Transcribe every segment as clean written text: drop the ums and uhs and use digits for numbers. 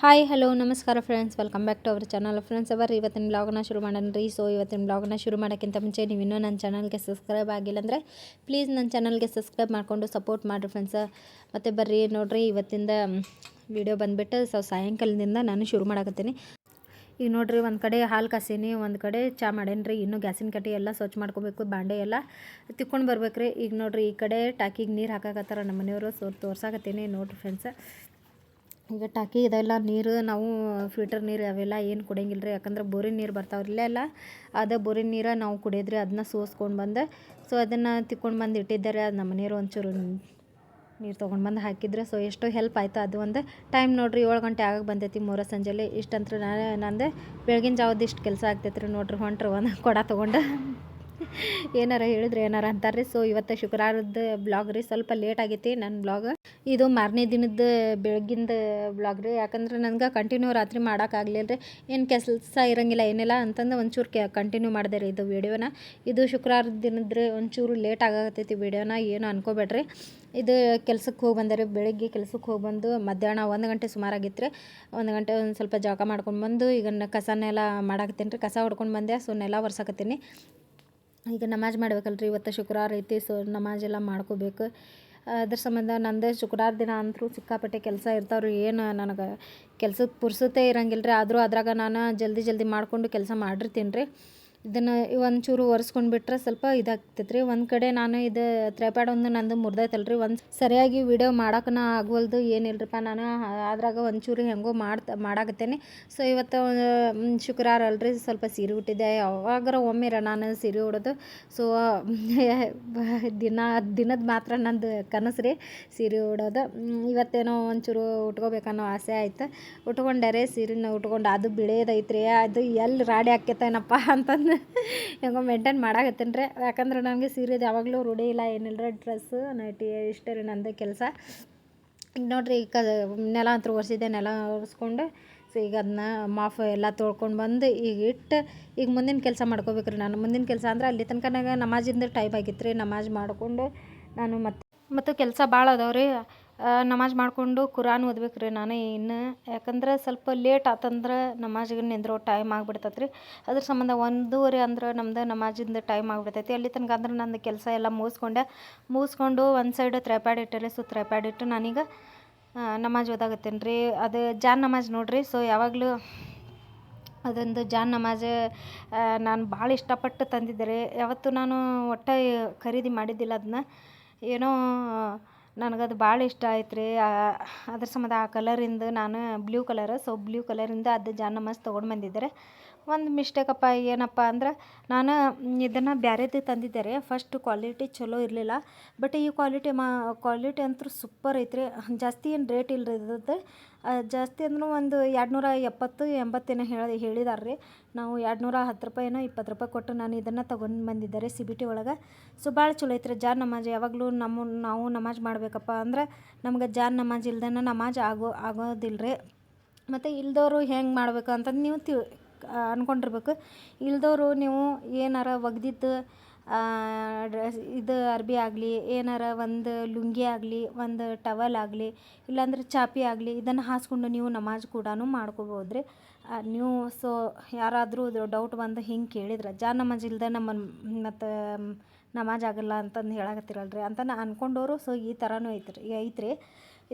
Hi hello ನಮಸ್ಕಾರ friends, welcome back to our channel. Friends, ಇವತ್ತಿನ ಬ್ಲಾಗ್ನ ಶುರು ಮಾಡೋಣ ರೀ. ಸೊ ಇವತ್ತಿನ ಬ್ಲಾಗ್ನ ಶುರು ಮಾಡೋಕ್ಕಿಂತ ಮುಂಚೆ ನೀವು ಇನ್ನೂ ನನ್ನ ಚಾನಲ್ಗೆ ಸಬ್ಸ್ಕ್ರೈಬ್ ಆಗಿಲ್ಲ ಅಂದರೆ ಪ್ಲೀಸ್ ನನ್ನ ಚಾನಲ್ಗೆ ಸಬ್ಸ್ಕ್ರೈಬ್ ಮಾಡಿಕೊಂಡು ಸಪೋರ್ಟ್ ಮಾಡಿರಿ ಫ್ರೆಂಡ್ಸ್. ಮತ್ತು ಬರ್ರಿ ನೋಡಿರಿ, ಇವತ್ತಿಂದ ವಿಡಿಯೋ ಬಂದುಬಿಟ್ಟು ಸಾಯಂಕಾಲದಿಂದ ನಾನು ಶುರು ಮಾಡಕತ್ತೀನಿ. ಈಗ ನೋಡಿರಿ, ಒಂದು ಕಡೆ ಹಾಲು ಕಾಸೀನಿ, ಒಂದು ಕಡೆ ಚಾ ಮಾಡೇನಿ ರೀ. ಇನ್ನೂ ಗ್ಯಾಸಿನ ಕಟ್ಟಿ ಎಲ್ಲ ಸ್ವಚ್ಛ ಮಾಡ್ಕೋಬೇಕು, ಬಾಂಡೆ ಎಲ್ಲ ತಿಕ್ಕೊಂಡು ಬರ್ಬೇಕು ರೀ. ಈಗ ನೋಡಿರಿ, ಈ ಕಡೆ ಟಾಕಿಗೆ ನೀರು ಹಾಕಾಕತ್ತಾರ ನಮ್ಮ ಮನೆಯವರು. ಸೊ ತೋರ್ಸಾಕತ್ತೀನಿ ನೋಡಿರಿ ಫ್ರೆಂಡ್ಸ್. ಈಗ ಟಾಕಿ ಇದೆಲ್ಲ ನೀರು ನಾವು ಫಿಲ್ಟರ್ ನೀರು ಅವೆಲ್ಲ ಏನು ಕುಡಿಯಂಗಿಲ್ಲ ರೀ. ಯಾಕಂದ್ರೆ ಬೋರಿನ ನೀರು ಬರ್ತಾವ್ರಿಲ್ಲ ಎಲ್ಲ, ಅದೇ ಬೋರಿನ ನೀರು ನಾವು ಕುಡಿಯೋದ್ರಿ. ಅದನ್ನ ಸೋಸ್ಕೊಂಡು ಬಂದು ಸೊ ಅದನ್ನು ತಿಕ್ಕೊಂಡು ಬಂದು ಇಟ್ಟಿದ್ದಾರೆ. ಅದು ನಮ್ಮ ಮನೆಯವರು ಒಂಚೂರು ನೀರು ತೊಗೊಂಡು ಬಂದು ಹಾಕಿದ್ರೆ ಸೊ ಎಷ್ಟೋ ಹೆಲ್ಪ್ ಆಯಿತು. ಅದು ಒಂದು ಟೈಮ್ ನೋಡಿರಿ, 7 ಗಂಟೆ ಆಗ ಬಂದೈತಿ ಮೂರ ಸಂಜೆಲಿ. ಇಷ್ಟಂತ್ರ ನಂದು ಬೆಳಗಿನ ಜಾವದ್ದು ಇಷ್ಟು ಕೆಲಸ ಆಗ್ತೈತೆ ರೀ. ನೋಡಿರಿ ಹೊಂಟ್ರಿ ಒಂದು ಕೊಡ ತೊಗೊಂಡು ಏನಾರ ಹೇಳಿದ್ರೆ ಏನಾರ ಅಂತಾರೆ ರೀ. ಸೊ ಇವತ್ತು ಶುಕ್ರವಾರದ ಬ್ಲಾಗ್ ರೀ. ಸ್ವಲ್ಪ ಲೇಟ್ ಆಗೈತಿ ನನ್ನ ಬ್ಲಾಗ್. ಇದು ಮಾರನೇ ದಿನದ ಬೆಳಗಿಂದ ಬ್ಲಾಗ್ ರೀ. ಯಾಕಂದ್ರೆ ನನಗೆ ಕಂಟಿನ್ಯೂ ರಾತ್ರಿ ಮಾಡೋಕ್ಕಾಗಲಿಲ್ಲ ರೀ. ಏನು ಕೆಲಸ ಇರೋಂಗಿಲ್ಲ ಏನಿಲ್ಲ ಅಂತಂದು ಒಂಚೂರು ಕಂಟಿನ್ಯೂ ಮಾಡಿದೆ ರೀ ಇದು ವೀಡಿಯೋನ. ಇದು ಶುಕ್ರವಾರದ ದಿನದ್ರೆ ಒಂಚೂರು ಲೇಟ್ ಆಗತ್ತೈತಿ ವೀಡಿಯೋನ, ಏನು ಅನ್ಕೋಬೇಡ್ರಿ. ಇದು ಕೆಲ್ಸಕ್ಕೆ ಹೋಗಿ ಬಂದರೆ ಬೆಳಗ್ಗೆ ಕೆಲ್ಸಕ್ಕೆ ಹೋಗಿ ಬಂದು ಮಧ್ಯಾಹ್ನ 1 ಗಂಟೆ ಸುಮಾರಾಗಿತ್ತು ರೀ. 1 ಗಂಟೆ ಒಂದು ಸ್ವಲ್ಪ ಜಳಕ ಮಾಡ್ಕೊಂಡು ಬಂದು ಈಗ ಕಸನೆಲ್ಲ ಮಾಡಾಕತ್ತೀನಿ ರೀ. ಕಸ ಹೊಡ್ಕೊಂಡು ಬಂದೆ. ಸೊ ನೆಲ ಒರ್ಸಾಕತ್ತೀನಿ. ಈಗ ನಮಾಜ್ ಮಾಡ್ಬೇಕಲ್ರಿ, ಇವತ್ತು ಶುಕ್ರವಾರ ಐತಿ. ಸೊ ನಮಾಜೆಲ್ಲ ಮಾಡ್ಕೋಬೇಕು. ಅದ್ರ ಸಂಬಂಧ ನಂದೇ ಶುಕ್ರವಾರ ದಿನ ಅಂತೂ ಸಿಕ್ಕಾಪಟ್ಟೆ ಕೆಲಸ ಇರ್ತಾವ್ರಿ. ಏನು ನನಗೆ ಕೆಲ್ಸದ ಪುರ್ಸೊತ್ತೇ ಇರೋಂಗಿಲ್ಲ ರೀ. ಆದರೂ ಅದ್ರಾಗ ನಾನು ಜಲ್ದಿ ಮಾಡ್ಕೊಂಡು ಕೆಲಸ ಮಾಡಿರ್ತೀನಿ ರೀ. ಇದನ್ನು ಒಂಚೂರು ಒರೆಸ್ಕೊಂಡು ಬಿಟ್ರೆ ಸ್ವಲ್ಪ ಇದಾಗ್ತೈತೆ ರೀ. ಒಂದು ಕಡೆ ನಾನು ಇದು ಟ್ರೈಪ್ಯಾಡ್ ಒಂದು ನಂದು ಮುರಿದೈತಲ್ರಿ. ಒಂದು ಸರಿಯಾಗಿ ವಿಡಿಯೋ ಮಾಡೋಕ್ಕನ ಆಗವಲ್ದು ಏನಿಲ್ಲರಿಪ್ಪ. ನಾನು ಅದ್ರಾಗ ಒಂಚೂರು ಹೆಂಗೋ ಮಾಡಾಕತ್ತೇನೆ. ಸೊ ಇವತ್ತು ಶುಕ್ರವಾರ ಅಲ್ರಿ, ಸ್ವಲ್ಪ ಸೀರೆ ಉಟ್ಟಿದ್ದೆ. ಯಾವಾಗಾರ ಒಮ್ಮೆರ ನಾನು ಸೀರೆ ಉಡೋದು. ಸೊ ದಿನದ ಮಾತ್ರ ನಂದು ಕನಸು ರೀ ಸೀರೆ ಉಡೋದು. ಇವತ್ತೇನೋ ಒಂಚೂರು ಉಟ್ಕೋಬೇಕನ್ನೋ ಆಸೆ ಆಯ್ತು. ಉಟ್ಕೊಂಡರೆ ಸೀರೆನ ಉಟ್ಕೊಂಡು ಅದು ಬಿಳೇದೈತ್ರಿ. ಅದು ಎಲ್ಲಿ ರಾಡಿ ಆಕ್ಕೇತೇನಪ್ಪ ಅಂತಂದು ಹೆಂಗೋ ಮೇಂಟೈನ್ ಮಾಡಾಕತ್ತೀನಿ ರೀ. ಯಾಕಂದ್ರೆ ನನಗೆ ಸೀರೆದು ಯಾವಾಗಲೂ ರೂಢಿ ಇಲ್ಲ, ಏನಿಲ್ಲ ರೀ. ಡ್ರೆಸ್ಸು ನೈಟಿ ಇಷ್ಟೇ ರೀ ನಂದು ಕೆಲಸ. ಈಗ ನೋಡಿರಿ, ನೆಲ ಅಂತೂ ಒರೆಸಿದ್ದೆ. ನೆಲ ಒರೆಸ್ಕೊಂಡು ಸೊ ಈಗ ಅದನ್ನ ಮಾಫ್ ಎಲ್ಲ ತೊಳ್ಕೊಂಡು ಬಂದು ಈಗ ಇಟ್ಟು ಈಗ ಮುಂದಿನ ಕೆಲಸ ಮಾಡ್ಕೋಬೇಕು ರೀ. ನಾನು ಮುಂದಿನ ಕೆಲಸ ಅಂದ್ರೆ ಅಲ್ಲಿ ತನಕ ನನಗೆ ನಮಾಜಿಂದ ಟೈಮ್ ಆಗಿತ್ತು ರೀ. ನಮಾಜ್ ಮಾಡಿಕೊಂಡು ನಾನು ಮತ್ತು ಕೆಲಸ ಭಾಳ ಅದಾವೆ ರೀ. ನಮಾಜ್ ಮಾಡಿಕೊಂಡು ಕುರಾನ್ ಓದ್ಬೇಕು ರೀ ನಾನು ಇನ್ನು. ಯಾಕಂದ್ರೆ ಸ್ವಲ್ಪ ಲೇಟ್ ಆತಂದ್ರೆ ನಮಾಜಿಗೆ ನಿಂದ್ರೋ ಟೈಮ್ ಆಗಿಬಿಡ್ತೈತೆ ರೀ. ಅದ್ರ ಸಂಬಂಧ 1:30 ಅಂದ್ರೆ ನಮ್ದು ನಮಾಜಿಂದ ಟೈಮ್ ಆಗಿಬಿಡ್ತೈತಿ. ಅಲ್ಲಿ ತನಕ ಅಂದ್ರೆ ನಂದು ಕೆಲಸ ಎಲ್ಲ ಮುಗಿಸ್ಕೊಂಡು ಒಂದು ಸೈಡ್ ತ್ರೆಪ್ಯಾಡ್ ಇಟ್ಟರೆ. ಸೊ ತ್ರೆಪ್ಯಾಡ್ ಇಟ್ಟು ನಾನೀಗ ನಮಾಜ್ ಓದಾಗತ್ತೇನೆ ರೀ. ಅದು ಜಾನ್ ನಮಾಜ್ ನೋಡಿರಿ. ಸೊ ಯಾವಾಗಲೂ ಅದೊಂದು ಜಾನ್ ನಮಾಜ್ ನಾನು ಭಾಳ ಇಷ್ಟಪಟ್ಟು ತಂದಿದ್ದೆ ರೀ. ಯಾವತ್ತೂ ನಾನು ಒಟ್ಟು ಖರೀದಿ ಮಾಡಿದ್ದಿಲ್ಲ ಅದನ್ನ. ಏನೋ ನನಗದು ಭಾಳ ಇಷ್ಟ ಆಯ್ತು ರೀ. ಅದ್ರ ಸಂಬಂಧ ಆ ಕಲರಿಂದ ನಾನು ಬ್ಲೂ ಕಲರ್, ಸೊ ಬ್ಲೂ ಕಲರಿಂದ ಅದು ಜಾನ್ ನಮಾಜ್ ತೊಗೊಂಡು ಬಂದಿದ್ದಾರೆ. ಒಂದು ಮಿಸ್ಟೇಕಪ್ಪ ಏನಪ್ಪ ಅಂದ್ರೆ ನಾನು ಇದನ್ನು ಬೇರೆದು ತಂದಿದ್ದೆ ರೀ. ಫಸ್ಟ್ ಕ್ವಾಲಿಟಿ ಚಲೋ ಇರಲಿಲ್ಲ. ಬಟ್ ಈ ಕ್ವಾಲಿಟಿ ಅಂತೂ ಸೂಪರ್ ಐತ್ರಿ. ಜಾಸ್ತಿ ಏನು ರೇಟ್ ಇಲ್ಲ ರೀ ಇದ್ರದ್ದು. ಜಾಸ್ತಿ ಅಂದ್ರೂ ಒಂದು 270-80 ಏನೋ ಹೇಳಿದಾರೆ ರೀ. ನಾವು 210 ರೂಪಾಯಿನೋ 20 ರೂಪಾಯಿ ಕೊಟ್ಟು ನಾನು ಇದನ್ನು ತೊಗೊಂಡು ಬಂದಿದ್ದಾರೆ CBT ಒಳಗೆ. ಸೊ ಭಾಳ ಚಲೋ ಐತ್ರಿ ಜಾನ್ ನಮಾಜ್. ಯಾವಾಗಲೂ ನಾವು ನಮಾಜ್ ಮಾಡಬೇಕಪ್ಪ ಅಂದ್ರೆ ನಮ್ಗೆ ಜಾನ್ ನಮಾಜ್ ಇಲ್ದೇನೆ ನಮಾಜ್ ಆಗೋದಿಲ್ಲ ರೀ. ಮತ್ತು ಇಲ್ದವರು ಹೆಂಗೆ ಮಾಡ್ಬೇಕು ಅಂತಂದು ನೀವು ಅಂದ್ಕೊಂಡಿರ್ಬೇಕು. ಇಲ್ದವರು ನೀವು ಏನಾರ ಒಗ್ದಿದ್ದು ಇದು ಅರ್ಬಿ ಆಗಲಿ, ಏನಾರ ಒಂದು ಲುಂಗಿ ಆಗಲಿ, ಒಂದು ಟವಲ್ ಆಗಲಿ, ಇಲ್ಲಾಂದ್ರೆ ಚಾಪಿ ಆಗಲಿ, ಇದನ್ನು ಹಾಸ್ಕೊಂಡು ನೀವು ನಮಾಜ್ ಕೂಡ ಮಾಡ್ಕೋಬೋದು ರೀ ನೀವು. ಸೊ ಯಾರಾದರೂ ಡೌಟ್ ಬಂದು ಹಿಂಗೆ ಕೇಳಿದ್ರೆ ಜಾನ್ ನಮಾಜ್ ಇಲ್ದೆ ಮತ್ತು ನಮಾಜ್ ಆಗಲ್ಲ ಅಂತಂದು ಹೇಳಕತ್ತಿರಲ್ರಿ ಅಂತ ಅಂದ್ಕೊಂಡವರು. ಸೊ ಈ ಥರನೂ ಐತ್ರಿ.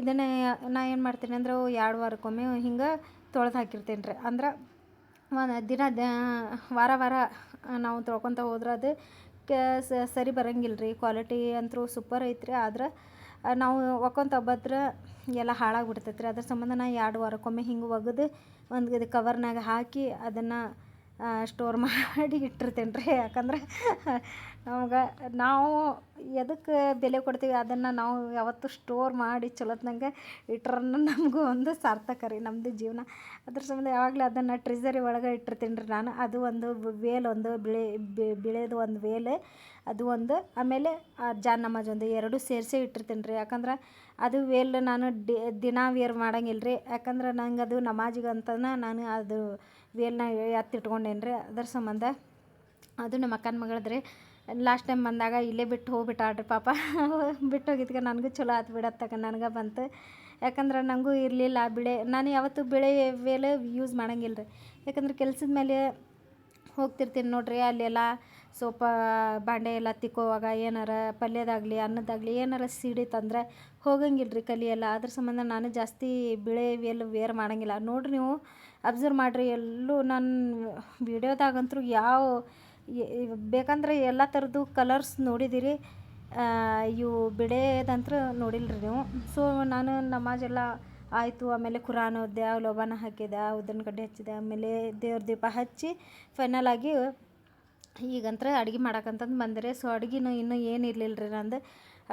ಇದನ್ನು ನಾ ಏನು ಮಾಡ್ತೀನಿ ಅಂದ್ರೆ 2 ವಾರಕ್ಕೊಮ್ಮೆ ಹಿಂಗೆ ತೊಳೆದು ಹಾಕಿರ್ತೀನಿ ರೀ. ಅಂದ್ರೆ ವಾರ ನಾವು ತೊಳ್ಕೊತ ಹೋದ್ರೆ ಅದು ಸರಿ ಬರೋಂಗಿಲ್ಲ ರೀ. ಕ್ವಾಲಿಟಿ ಅಂತೂ ಸೂಪರ್ ಐತ್ರಿ. ಆದ್ರೆ ನಾವು ಒಕ್ಕೊಂತ ಬದ್ರೆ ಎಲ್ಲ ಹಾಳಾಗ್ಬಿಡ್ತೈತೆ ರೀ. ಅದ್ರ ಸಂಬಂಧ ನಾ 2 ವಾರಕ್ಕೊಮ್ಮೆ ಹಿಂಗೆ ಒಗೆದು ಒಂದು ಇದು ಕವರ್ನಾಗ ಹಾಕಿ ಅದನ್ನು ಸ್ಟೋರ್ ಮಾಡಿ ಇಟ್ಟಿರ್ತೇನೆ ರೀ. ಯಾಕಂದ್ರೆ ನಾವು ಎದಕ್ಕೆ ಬೆಲೆ ಕೊಡ್ತೀವಿ ಅದನ್ನು ನಾವು ಯಾವತ್ತೂ ಸ್ಟೋರ್ ಮಾಡಿ ಚಲೋತ್ನಂಗೆ ಇಟ್ರೆ ನಮಗೂ ಒಂದು ಸಾರ್ಥಕ ರೀ ನಮ್ಮದು ಜೀವನ. ಅದ್ರ ಸಂಬಂಧ ಯಾವಾಗಲೂ ಅದನ್ನು ಟ್ರೆಜರಿ ಒಳಗೆ ಇಟ್ಟಿರ್ತೀನಿ ರೀ ನಾನು. ಅದು ಒಂದು ವೇಲ್, ಒಂದು ಬಿಳೆದು ಒಂದು ವೇಲ್, ಅದು ಒಂದು, ಆಮೇಲೆ ಜಾನ್ ನಮಾಜ್ ಒಂದು, 2 ಸೇರಿಸಿ ಇಟ್ಟಿರ್ತೀನಿ ರೀ. ಯಾಕಂದ್ರೆ ಅದು ವೇಲ್ ನಾನು ದಿನ ವೇರ್ ಮಾಡಂಗಿಲ್ಲ ರೀ. ಯಾಕಂದ್ರೆ ನಂಗೆ ಅದು ನಮಾಜಿಗೆ ಅಂತನ ನಾನು ಅದು ವೇಲ್ನ ಎತ್ತಿಟ್ಕೊಂಡೇನಿ ರೀ. ಅದ್ರ ಸಂಬಂಧ ಅದು ನಮ್ಮ ಅಕ್ಕನ ಮಗಳದ್ರಿ. ಲಾಸ್ಟ್ ಟೈಮ್ ಬಂದಾಗ ಇಲ್ಲೇ ಬಿಟ್ಟು ಹೋಗ್ಬಿಟ್ಟಾಳ್ರಿ ಪಾಪ. ಬಿಟ್ಟು ಹೋಗಿದ್ಕೆ ನನಗೂ ಚಲೋ ಆತು ಬಿಡತ್ತಕ ನನಗೆ ಬಂತು. ಯಾಕಂದ್ರೆ ನನಗೂ ಇರಲಿಲ್ಲ ಬಿಳೆ. ನಾನು ಯಾವತ್ತೂ ಬಿಳೆ ವೇಲೆ ಯೂಸ್ ಮಾಡಂಗಿಲ್ಲ ರೀ. ಯಾಕಂದ್ರೆ ಕೆಲ್ಸದ ಮೇಲೆ ಹೋಗ್ತಿರ್ತೀನಿ ನೋಡಿರಿ, ಅಲ್ಲೆಲ್ಲ ಸೋಪ ಬಾಂಡೆ ಎಲ್ಲ ತಿಕ್ಕೋವಾಗ ಏನಾರ ಪಲ್ಯದಾಗಲಿ ಅನ್ನದಾಗಲಿ ಏನಾರ ಸಿಡಿತಂದ್ರೆ ಹೋಗಂಗಿಲ್ಲ ರೀ ಕಲಿಯೆಲ್ಲ. ಅದ್ರ ಸಂಬಂಧ ನಾನು ಜಾಸ್ತಿ ಬಿಳೆ ವೇರ್ ಮಾಡಂಗಿಲ್ಲ. ನೋಡಿರಿ ನೀವು ಅಬ್ಸರ್ವ್ ಮಾಡಿರಿ, ಎಲ್ಲೂ ನನ್ನ ವಿಡಿಯೋದಾಗಂತೂ ಬೇಕಂದ್ರೆ ಎಲ್ಲ ಥರದ್ದು ಕಲರ್ಸ್ ನೋಡಿದ್ದೀರಿ, ಇವು ಬಿಳೆದಂತೂ ನೋಡಿಲ್ಲ ರೀ ನೀವು. ಸೊ ನಾನು ನಮಾಜೆಲ್ಲ ಆಯಿತು, ಆಮೇಲೆ ಕುರಾನ್ ಓದಿದೆ, ಲೋಬಾನ ಹಾಕಿದೆ, ಉದ್ದಿನ ಕಡ್ಡಿ ಹಚ್ಚಿದೆ, ಆಮೇಲೆ ದೇವ್ರ ದೀಪ ಹಚ್ಚಿ ಫೈನಲ್ ಆಗಿ ಈಗಂತ್ರ ಅಡುಗೆ ಮಾಡಕ್ಕಂತಂದು ಬಂದರೆ. ಸೊ ಅಡುಗೆನೂ ಇನ್ನೂ ಏನು ಇರಲಿಲ್ಲ ರೀ ನಂದು.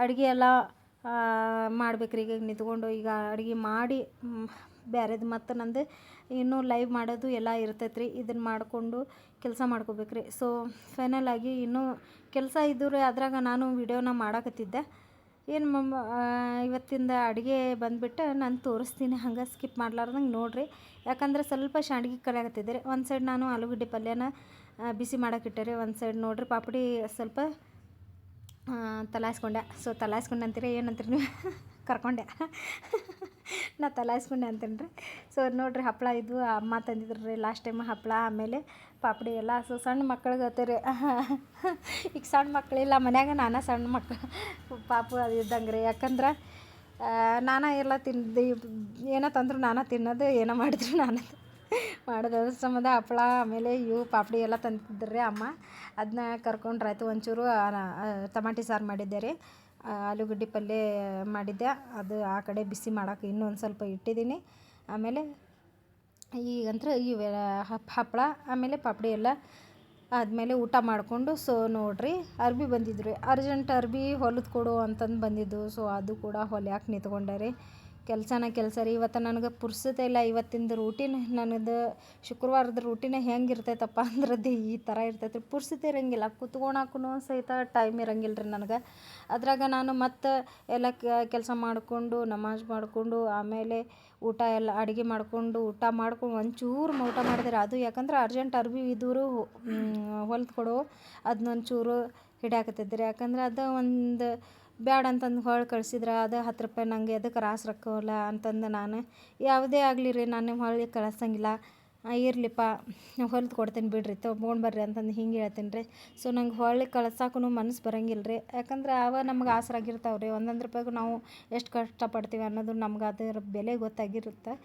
ಅಡುಗೆ ಎಲ್ಲ ಮಾಡ್ಬೇಕ್ರಿ. ಈಗ ನಿಂತ್ಕೊಂಡು ಈಗ ಅಡುಗೆ ಮಾಡಿ ಬೇರೆದು ಮತ್ತು ನಂದು ಇನ್ನೂ ಲೈವ್ ಮಾಡೋದು ಎಲ್ಲ ಇರ್ತೈತೆ ರೀ. ಇದನ್ನು ಮಾಡಿಕೊಂಡು ಕೆಲಸ ಮಾಡ್ಕೋಬೇಕ್ರಿ. ಸೊ ಫೈನಲ್ ಆಗಿ ಇನ್ನೂ ಕೆಲಸ ಇದ್ದು ರೀ, ಅದ್ರಾಗ ನಾನು ವಿಡಿಯೋನ ಮಾಡಕತ್ತಿದ್ದೆ. ಇವತ್ತಿಂದ ಅಡುಗೆ ಬಂದುಬಿಟ್ಟು ನಾನು ತೋರಿಸ್ತೀನಿ, ಹಂಗೆ ಸ್ಕಿಪ್ ಮಾಡ್ಲಾರ್ದಂಗೆ ನೋಡಿರಿ. ಯಾಕಂದ್ರೆ ಸ್ವಲ್ಪ ಶಾಂಡ್ಗಿ ಕಲಿಯಾಕತ್ತಿದ್ದೆ ರೀ. ಒಂದು ಸೈಡ್ ನಾನು ಆಲೂಗಡ್ಡೆ ಪಲ್ಯನ ಬಿಸಿ ಮಾಡೋಕ್ಕಿಟ್ಟೆ ರೀ. ಒಂದು ಸೈಡ್ ನೋಡಿರಿ ಪಾಪಡಿ ಸ್ವಲ್ಪ ತಲಾಯಿಸ್ಕೊಂಡೆ. ಸೊ ತಲಾಯಿಸ್ಕೊಂಡೆ ಅಂತೀರಿ, ಏನಂತೀರಿ ನೀವು? ಕರ್ಕೊಂಡೆ. ನಾ ತಲಾಯಿಸ್ಕೊಂಡೆ ಅಂತೀನಿ ರೀ. ಸೊ ನೋಡಿರಿ ಹಪ್ಪಳ ಇದು ಅಮ್ಮ ತಂದಿದ್ರು ರೀ ಲಾಸ್ಟ್ ಟೈಮ್ ಹಪ್ಪಳ, ಆಮೇಲೆ ಪಾಪಡಿ ಎಲ್ಲ. ಸೊ ಸಣ್ಣ ಮಕ್ಳಿಗೆ ರೀ, ಈಗ ಸಣ್ಣ ಮಕ್ಕಳಿಲ್ಲ ಮನ್ಯಾಗ, ನಾನಾ ಸಣ್ಣ ಮಕ್ಕಳು ಪಾಪು ಅದು ಇದ್ದಂಗೆ ರೀ. ಯಾಕಂದ್ರೆ ನಾನಾ ಎಲ್ಲ ಏನೋ ತಂದ್ರು ನಾನಾ ತಿನ್ನೋದು, ಏನೋ ಮಾಡಿದ್ರು ನಾನೇ ಮಾಡೋದು. ಅದ್ರ ಸಂಬಂಧ ಹಪ್ಪಳ ಆಮೇಲೆ ಇವು ಪಾಪಡಿ ಎಲ್ಲ ತಂದಿದ್ರು ರೀ ಅಮ್ಮ. ಅದನ್ನ ಕರ್ಕೊಂಡ್ರಾಯ್ತು. ಒಂಚೂರು ಟಮಾಟಿ ಸಾರು ಮಾಡಿದ್ದೆ ರೀ, ಆಲೂಗಡ್ಡೆ ಪಲ್ಯ ಮಾಡಿದ್ದೆ. ಅದು ಆ ಕಡೆ ಬಿಸಿ ಮಾಡೋಕೆ ಇನ್ನೊಂದು ಸ್ವಲ್ಪ ಇಟ್ಟಿದ್ದೀನಿ. ಆಮೇಲೆ ಈಗಂತ್ರ ಇವೆ ಹಪ್ಪಳ ಆಮೇಲೆ ಪಾಪಡಿ ಎಲ್ಲ ಆದಮೇಲೆ ಊಟ ಮಾಡಿಕೊಂಡು. ಸೊ ನೋಡಿರಿ ಅರ್ಬಿ ಬಂದಿದ್ರು, ಅರ್ಜೆಂಟ್ ಅರ್ಬಿ ಹೊಲಿದು ಕೊಡು ಅಂತಂದು ಬಂದಿದ್ದು. ಸೊ ಅದು ಕೂಡ ಹೊಲ್ಯಾಕೆ ನಿಂತ್ಕೊಂಡೆ ರೀ. ಕೆಲಸ ರೀ. ಇವತ್ತು ನನಗೆ ಪುರ್ಸತೆ ಇಲ್ಲ. ಇವತ್ತಿಂದು ರೂಟೀನ್ ನನ್ನದು ಶುಕ್ರವಾರದ ರೂಟೀನೇ ಹೆಂಗೆ ಇರ್ತೈತಪ್ಪ ಅಂದ್ರದ್ದು ಈ ಥರ ಇರ್ತೈತೆ ರೀ. ಪುರ್ಸತೆ ಇರೋಂಗಿಲ್ಲ, ಕುತ್ಕೊಳಕ್ಕೂ ಸಹಿತ ಟೈಮ್ ಇರೋಂಗಿಲ್ಲ ರೀ ನನಗೆ. ಅದ್ರಾಗ ನಾನು ಮತ್ತು ಎಲ್ಲ ಕೆಲಸ ಮಾಡಿಕೊಂಡು ನಮಾಜ್ ಮಾಡಿಕೊಂಡು ಆಮೇಲೆ ಊಟ ಎಲ್ಲ ಅಡುಗೆ ಮಾಡಿಕೊಂಡು ಊಟ ಮಾಡ್ಕೊಂಡು ಒಂಚೂರು ಊಟ ಮಾಡಿದ್ರೆ ಅದು ಯಾಕಂದ್ರೆ ಅರ್ಜೆಂಟ್ ಅರ್ಬಿ ಇದ್ದವರು ಹೊಲ್ದು ಕೊಡು ಅದನ್ನೊಂಚೂರು ಹಿಡಿಯಾಕತ್ತಿದ್ದೆ ರೀ. ಯಾಕಂದ್ರೆ ಅದು ಒಂದು ಬ್ಯಾಡ ಅಂತಂದು ಹೊಳ್ಳಿ ಕಳ್ಸಿದ್ರೆ ಅದು 10 ರೂಪಾಯಿ ನನಗೆ ಎದಕ್ಕೆ ರಾಸು ರೊಕ್ಕವಲ್ಲ ಅಂತಂದು ನಾನು ಯಾವುದೇ ಆಗಲಿ ರೀ ನಾನು ಹೊಳ್ಳಿ ಕಳಿಸಂಗಿಲ್ಲ. ಇರಲಿಪ್ಪ ಹೊಲ್ದು ಕೊಡ್ತೀನಿ ಬಿಡ್ರಿ, ತೊಗೊಂಡು ಬರ್ರಿ ಅಂತಂದು ಹಿಂಗೆ ಹೇಳ್ತೀನಿ ರೀ. ಸೊ ನಂಗೆ ಹೊಳ್ಳಿ ಕಳ್ಸಕ್ಕೂ ಮನಸ್ಸು ಬರೋಂಗಿಲ್ಲ ರೀ. ಯಾಕಂದ್ರೆ ಅವ ನಮ್ಗೆ ಆಸರಾಗಿರ್ತಾವೆ ರೀ. ಒಂದೊಂದು ರೂಪಾಯಿಗೂ ನಾವು ಎಷ್ಟು ಕಷ್ಟಪಡ್ತೀವಿ ಅನ್ನೋದು ನಮ್ಗೆ ಅದರ ಬೆಲೆ ಗೊತ್ತಾಗಿರುತ್ತೆ.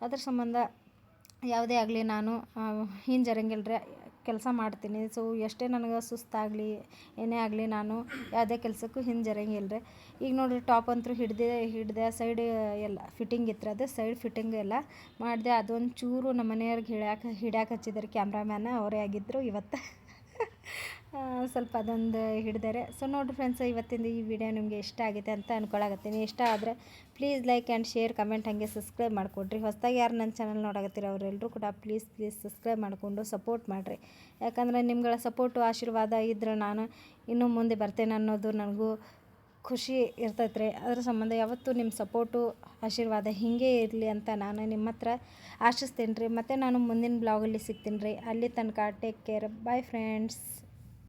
ಅದ್ರ ಸಂಬಂಧ ಯಾವುದೇ ಆಗಲಿ ನಾನು ಹಿಂಜರಂಗಿಲ್ಲ ರೀ, ಕೆಲಸ ಮಾಡ್ತೀನಿ. ಸೊ ಎಷ್ಟೇ ನನಗೆ ಸುಸ್ತಾಗಲಿ ಏನೇ ಆಗಲಿ ನಾನು ಯಾವುದೇ ಕೆಲಸಕ್ಕೂ ಹಿಂಜರಂಗಿಲ್ಲ ರೀ. ಈಗ ನೋಡಿರಿ ಟಾಪ್ ಅಂತೂ ಹಿಡ್ದೆ ಸೈಡ್ ಎಲ್ಲ ಫಿಟ್ಟಿಂಗ್ ಇತ್ತು, ಅದು ಸೈಡ್ ಫಿಟ್ಟಿಂಗ್ ಎಲ್ಲ ಮಾಡಿದೆ. ಅದೊಂದು ಚೂರು ನಮ್ಮ ಮನೆಯವ್ರಿಗೆ ಹಿಡ್ಯಾಕೆ ಹಚ್ಚಿದ್ದಾರೆ ಕ್ಯಾಮ್ರಾಮ್ಯಾನ, ಅವರೇ ಆಗಿದ್ದರು ಇವತ್ತು. ಸ್ವಲ್ಪ ಅದೊಂದು ಹಿಡ್ದಾರೆ. ಸೊ ನೋಡಿರಿ ಫ್ರೆಂಡ್ಸ್, ಇವತ್ತಿಂದ ಈ ವಿಡಿಯೋ ನಿಮಗೆ ಇಷ್ಟ ಆಗಿದೆ ಅಂತ ಅಂದ್ಕೊಳಕತ್ತೀನಿ. ಇಷ್ಟ ಆದರೆ please like and share, comment, ಹಾಗೆ ಸಬ್ಸ್ಕ್ರೈಬ್ ಮಾಡಿಕೊಡ್ರಿ. ಹೊಸದಾಗಿ ಯಾರು ನನ್ನ ಚಾನಲ್ ನೋಡಕತ್ತೀರ ಅವರೆಲ್ಲರೂ ಕೂಡ ಪ್ಲೀಸ್ ಸಬ್ಸ್ಕ್ರೈಬ್ ಮಾಡಿಕೊಂಡು ಸಪೋರ್ಟ್ ಮಾಡಿರಿ. ಯಾಕಂದರೆ ನಿಮ್ಗಳ ಸಪೋರ್ಟು ಆಶೀರ್ವಾದ ಇದ್ರೆ ನಾನು ಇನ್ನೂ ಮುಂದೆ ಬರ್ತೇನೆ ಅನ್ನೋದು ನನಗೂ ಖುಷಿ ಇರ್ತೈತೆ ರೀ. ಅದ್ರ ಸಂಬಂಧ ಯಾವತ್ತೂ ನಿಮ್ಮ ಸಪೋರ್ಟು ಆಶೀರ್ವಾದ ಹೀಗೆ ಇರಲಿ ಅಂತ ನಾನು ನಿಮ್ಮ ಹತ್ರ ಆಶಿಸ್ತೀನಿ ರೀ. ಮತ್ತು ನಾನು ಮುಂದಿನ ಬ್ಲಾಗಲ್ಲಿ ಸಿಗ್ತೀನಿ ರೀ. ಅಲ್ಲಿ ತನಕ ಟೇಕ್ ಕೇರ್, ಬಾಯ್ ಫ್ರೆಂಡ್ಸ್.